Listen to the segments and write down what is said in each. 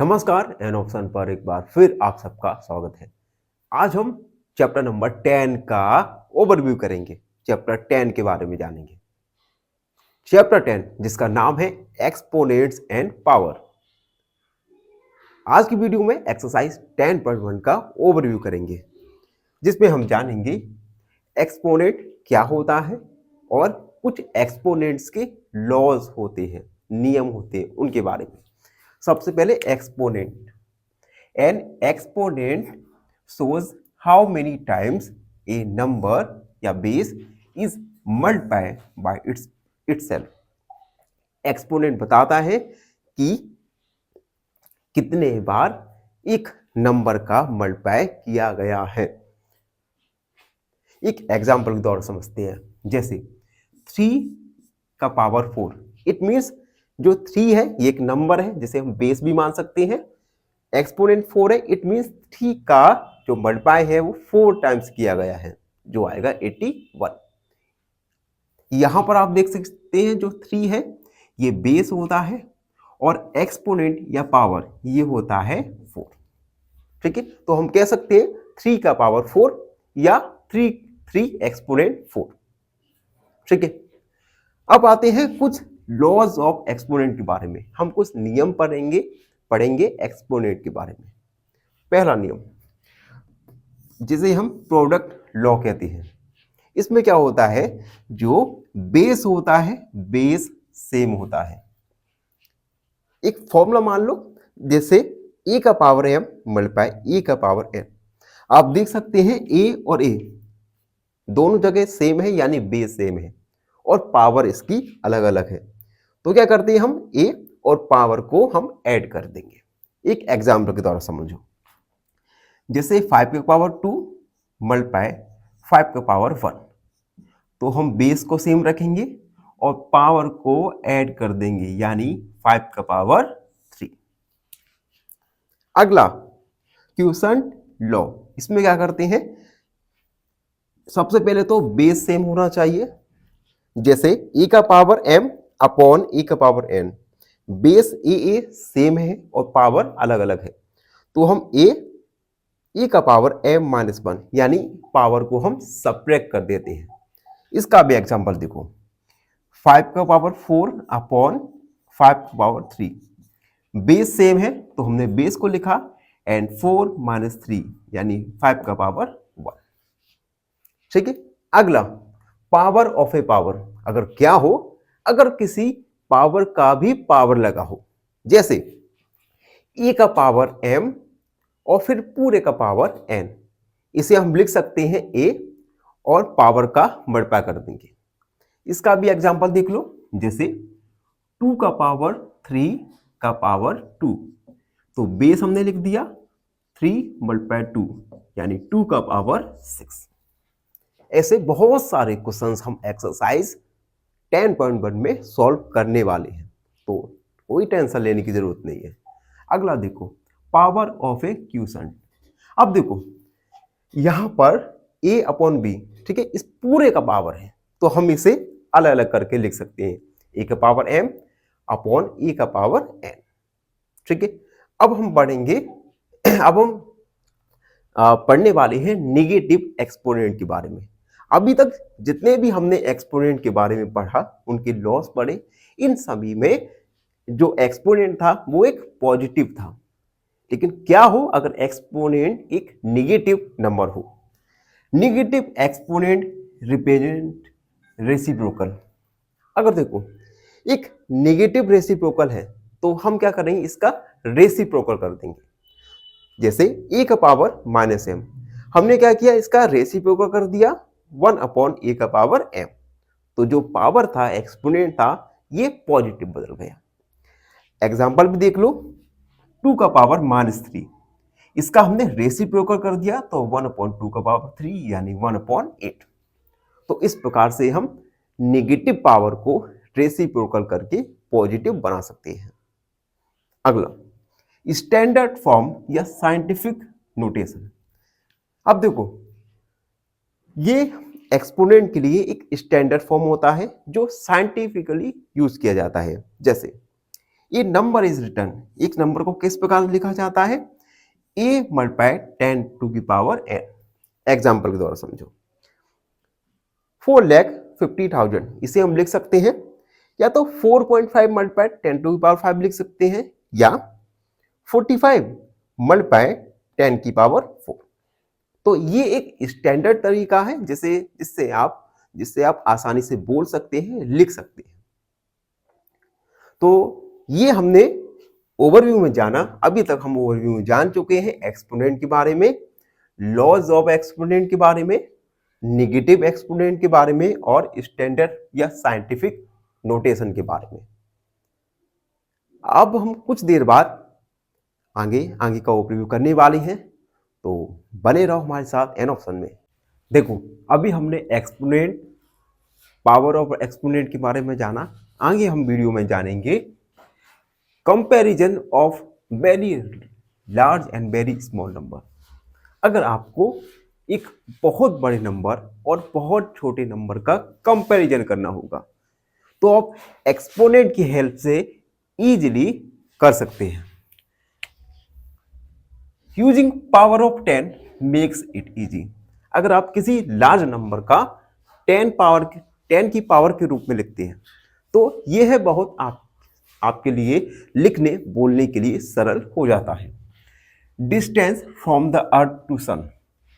नमस्कार an option पर एक बार फिर आप सबका स्वागत है। आज हम चैप्टर नंबर 10 का ओवरव्यू करेंगे। चैप्टर 10 के बारे में जानेंगे। चैप्टर 10 जिसका नाम है एक्सपोनेंट्स एंड पावर। आज की वीडियो में एक्सरसाइज 10.1 का ओवरव्यू करेंगे, जिसमें हम जानेंगे एक्सपोनेंट क्या होता है और कुछ एक्सपोनेंट्स के लॉज होते हैं, नियम होते हैं, उनके बारे में। सबसे पहले exponent. N exponent shows how many times a number या base is multiplied by itself। Exponent बताता है कि कितने बार एक नंबर का मल्टीप्लाई किया गया है। एक एग्जांपल के द्वारा समझते हैं, जैसे 3 का पावर 4। इट मीन्स जो 3 है ये एक नंबर है जिसे हम बेस भी मान सकते हैं। एक्सपोनेंट 4 है, इट मीन्स 3 का जो मल्टीप्लाई है वो 4 टाइम्स किया गया है, जो आएगा 81। यहां पर आप देख सकते हैं जो 3 है ये बेस होता है और एक्सपोनेंट या पावर ये होता है 4। ठीक है, तो हम कह सकते हैं 3 का पावर 4 या 3 एक्सपोनेंट 4। ठीक है, अब आते हैं कुछ लॉज ऑफ एक्सपोनेंट के बारे में। हम कुछ नियम पढ़ेंगे एक्सपोनेंट के बारे में। पहला नियम जिसे हम प्रोडक्ट लॉ कहते हैं, इसमें क्या होता है, जो बेस होता है बेस सेम होता है। एक फॉर्मूला मान लो, जैसे a का पावर m मल्टीप्लाई a का पावर n। आप देख सकते हैं a और a दोनों जगह सेम है, यानी बेस सेम है और पावर इसकी अलग अलग है। तो क्या करते हैं, हम a और पावर को हम ऐड कर देंगे। एक एग्जाम्पल के द्वारा समझो, जैसे 5 का पावर 2 मल्टीप्लाई 5 का पावर 1। तो हम बेस को सेम रखेंगे और पावर को ऐड कर देंगे, यानी 5 का पावर 3। अगला क्वोशंट लॉ, इसमें क्या करते हैं, सबसे पहले तो बेस सेम होना चाहिए। जैसे a का पावर m अपॉन a का power n, base a same है और पावर अलग अलग है। तो हम a का पावर m माइनस 1, यानी पावर को हम सब्ट्रैक्ट कर देते हैं। इसका भी एग्जांपल देखो, 5 का पावर 4 अपॉन 5 का पावर 3। बेस सेम है तो हमने बेस को लिखा एंड 4 माइनस 3 यानी 5 का पावर 1। ठीक है, अगला पावर ऑफ ए पावर। अगर क्या हो, अगर किसी पावर का भी पावर लगा हो, जैसे a का पावर m और फिर पूरे का पावर n, इसे हम लिख सकते हैं a और पावर का मल्टीप्लाई कर देंगे। इसका भी एग्जांपल देख लो, जैसे 2 का पावर 3 का पावर 2। तो बेस हमने लिख दिया 3 मल्टीप्लाई 2 यानी 2 का पावर 6। ऐसे बहुत सारे क्वेश्चंस हम एक्सरसाइज 10.1 में सॉल्व करने वाले हैं, तो कोई टेंशन लेने की जरूरत नहीं है। अगला देखो, पावर ऑफ ए क्वोशंट। अब देखो यहां पर a अपॉन b, ठीक है, इस पूरे का पावर है, तो हम इसे अलग अलग करके लिख सकते हैं, a का पावर m अपॉन a का पावर n। ठीक है, अब हम पढ़ेंगे अब हम पढ़ने वाले हैं नेगेटिव एक्सपोनेंट के बारे में। अभी तक जितने भी हमने एक्सपोनेंट के बारे में पढ़ा, उनके लॉस पढ़े, इन सभी में जो एक्सपोनेंट था वो एक पॉजिटिव था। लेकिन क्या हो अगर एक्सपोनेंट एक नेगेटिव नंबर हो? Negative exponent represent reciprocal. अगर देखो एक नेगेटिव रेसिप्रोकल है तो हम क्या करेंगे, इसका रेसिप्रोकल कर देंगे। जैसे a का पावर माइनस m, हमने क्या किया, इसका रेसिप्रोकल कर दिया 1 अपॉन a का पावर m। तो जो पावर था, एक्सपोनेंट था, ये पॉजिटिव बदल गया। एग्जाम्पल भी देख लो, 2 का पावर माइनस 3, इसका हमने रेसिप्रोकल कर दिया तो 1 अपॉन 2 का पावर 3 यानी 1 अपॉन 8। तो इस प्रकार से हम नेगेटिव पावर को रेसिप्रोकल करके पॉजिटिव बना सकते हैं। अगला स्टैंडर्ड फॉर्म या साइंटिफिक नोटेशन। अब देखो ये एक्सपोनेंट के लिए एक स्टैंडर्ड फॉर्म होता है जो साइंटिफिकली यूज किया जाता है। जैसे ए नंबर इज रिटर्न, एक नंबर को किस प्रकार लिखा जाता है, a multiply 10 to the power n। Example के द्वारा समझो, 4,50,000 इसे हम लिख सकते हैं या तो 4.5 मल्टीप्लाई 10 टू द पावर 5 लिख सकते हैं, या 45 मल्टीप्लाई 10 की पावर 4। तो ये एक स्टैंडर्ड तरीका है जिससे आप आसानी से बोल सकते हैं, लिख सकते हैं। तो ये हमने ओवरव्यू में जाना। अभी तक हम ओवरव्यू में जान चुके हैं एक्सपोनेंट के बारे में, लॉज ऑफ एक्सपोनेंट के बारे में, नेगेटिव एक्सपोनेंट के बारे में और स्टैंडर्ड या साइंटिफिक नोटेशन के बारे में। अब हम कुछ देर बाद आगे का ओवरव्यू करने वाले हैं, तो बने रहो हमारे साथ एन ऑप्शन में। देखो, अभी हमने एक्सपोनेंट, पावर ऑफ एक्सपोनेंट के बारे में जाना। आगे हम वीडियो में जानेंगे comparison of very large and very small number. अगर आपको एक बहुत बड़े नंबर और बहुत छोटे नंबर का कंपैरिजन करना होगा तो आप एक्सपोनेंट की हेल्प से इजीली कर सकते हैं। Using power of 10 makes it easy. अगर आप किसी लार्ज नंबर का 10 की पावर के रूप में लिखते हैं तो यह है बहुत आपके लिए लिखने बोलने के लिए सरल हो जाता है। Distance from the earth to sun.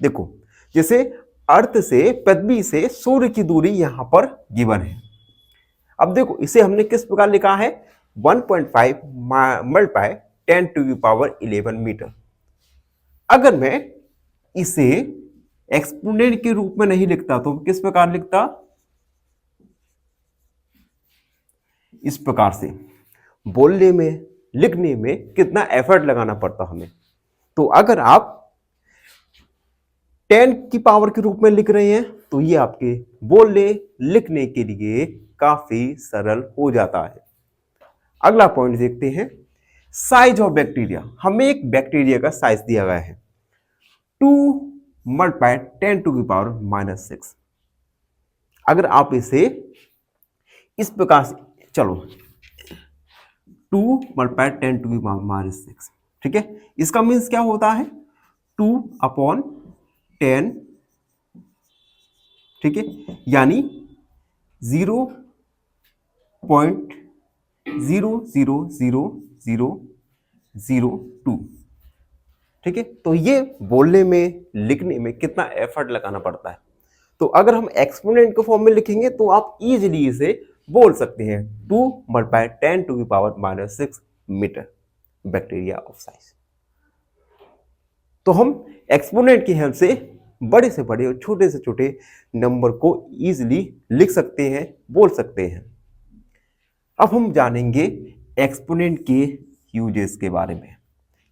देखो, जैसे अर्थ से, पृथ्वी से सूर्य की दूरी यहां पर गिवन है। अब देखो, इसे हमने किस प्रकार लिखा है, 1.5 multiply 10 to the power 11 metre. अगर मैं इसे एक्सपोनेंट के रूप में नहीं लिखता तो किस प्रकार लिखता, इस प्रकार से। बोलने में, लिखने में कितना एफर्ट लगाना पड़ता हमें। तो अगर आप 10 की पावर के रूप में लिख रहे हैं तो ये आपके बोलने, लिखने के लिए काफी सरल हो जाता है। अगला पॉइंट देखते हैं, साइज ऑफ बैक्टीरिया। हमें एक बैक्टीरिया का साइज दिया गया है 2 मल्टीप्लाई 10 टू द पावर -6। अगर आप इसे इस प्रकार से, चलो 2 मल्टीप्लाई 10 टू द पावर -6, ठीक है। इसका मीन्स क्या होता है, 2/10, ठीक है, यानी 0.0000002, ठीक है। तो ये बोलने में, लिखने में कितना एफर्ट लगाना पड़ता है। तो अगर हम एक्सपोनेंट के फॉर्म में लिखेंगे तो आप इजीली इसे बोल सकते हैं 2 multiply 10 to the power -6 metre bacteria of size. तो हम एक्सपोनेंट की हेल्प से बड़े से बड़े और छोटे से छोटे नंबर को इजीली लिख सकते हैं, बोल सकते हैं। अब हम जानेंगे एक्सपोनेंट के यूजेस के बारे में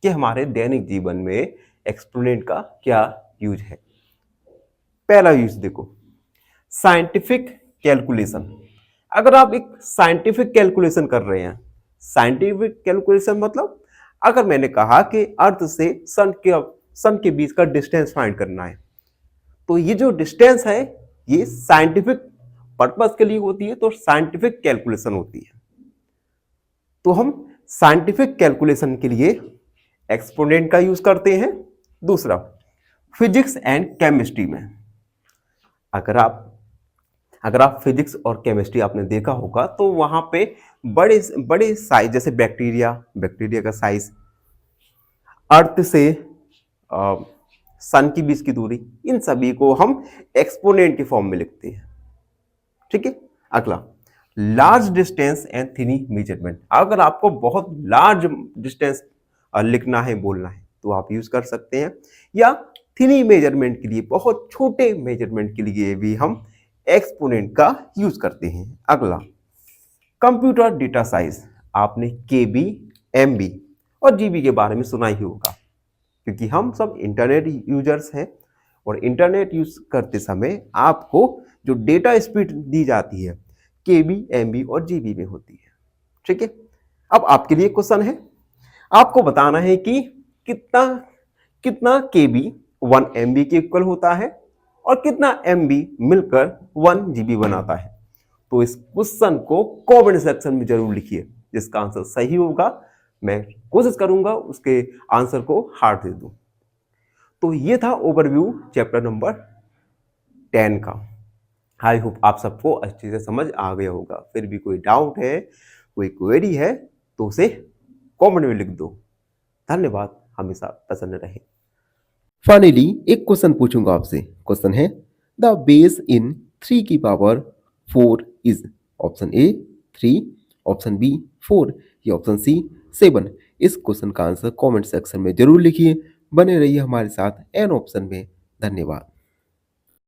कि हमारे दैनिक जीवन में एक्सपोनेंट का क्या यूज है। पहला यूज देखो, साइंटिफिक कैलकुलेशन। अगर आप एक साइंटिफिक कैलकुलेशन कर रहे हैं, साइंटिफिक कैलकुलेशन मतलब अगर मैंने कहा कि अर्थ से सन के बीच का डिस्टेंस फाइंड करना है, तो ये जो डिस्टेंस है ये साइंटिफिक पर्पस के लिए होती है, तो साइंटिफिक कैलकुलेशन होती है। तो हम साइंटिफिक कैलकुलेशन के लिए एक्सपोनेंट का यूज करते हैं। दूसरा, फिजिक्स एंड केमिस्ट्री में अगर आप फिजिक्स और केमिस्ट्री आपने देखा होगा तो वहां पे बड़े बड़े साइज, जैसे बैक्टीरिया का साइज, अर्थ से सन के बीच की दूरी, इन सभी को हम एक्सपोनेंट के फॉर्म में लिखते हैं, ठीक है। अगला, लार्ज डिस्टेंस एंड थिनी मेजरमेंट। अगर आपको बहुत लार्ज डिस्टेंस लिखना है, बोलना है, तो आप यूज कर सकते हैं, या थिनी मेजरमेंट के लिए, बहुत छोटे मेजरमेंट के लिए भी हम एक्सपोनेंट का यूज करते हैं। अगला, कंप्यूटर डेटा साइज। आपने केबी, एमबी और जीबी के बारे में सुना ही होगा, क्योंकि हम सब इंटरनेट यूजर्स हैं और इंटरनेट यूज करते समय आपको जो डेटा स्पीड दी जाती है केबी, एमबी और जीबी में होती है, ठीक है। अब आपके लिए क्वेश्चन है, आपको बताना है कि कितना केबी 1 एमबी के इक्वल होता है और कितना एमबी मिलकर 1 जीबी बनाता है। तो इस क्वेश्चन को कमेंट सेक्शन में जरूर लिखिए। जिसका आंसर सही होगा मैं कोशिश करूंगा उसके आंसर को हार्ट दे दूं। तो ये था ओवरव्यू चैप्टर नंबर 10 का। आई होप आप सबको अच्छे से समझ आ गया होगा। फिर भी कोई डाउट है, कोई क्वेरी है तो उसे कमेंट में लिख दो। धन्यवाद, हमेशा प्रसन्न रहे। फाइनली एक क्वेश्चन पूछूंगा आपसे। क्वेश्चन है द बेस इन 3 की power 4 is option A 3, option B 4 या ऑप्शन सी 7। इस क्वेश्चन का आंसर कमेंट सेक्शन में जरूर लिखिए। बने रहिए हमारे साथ एन ऑप्शन में। धन्यवाद।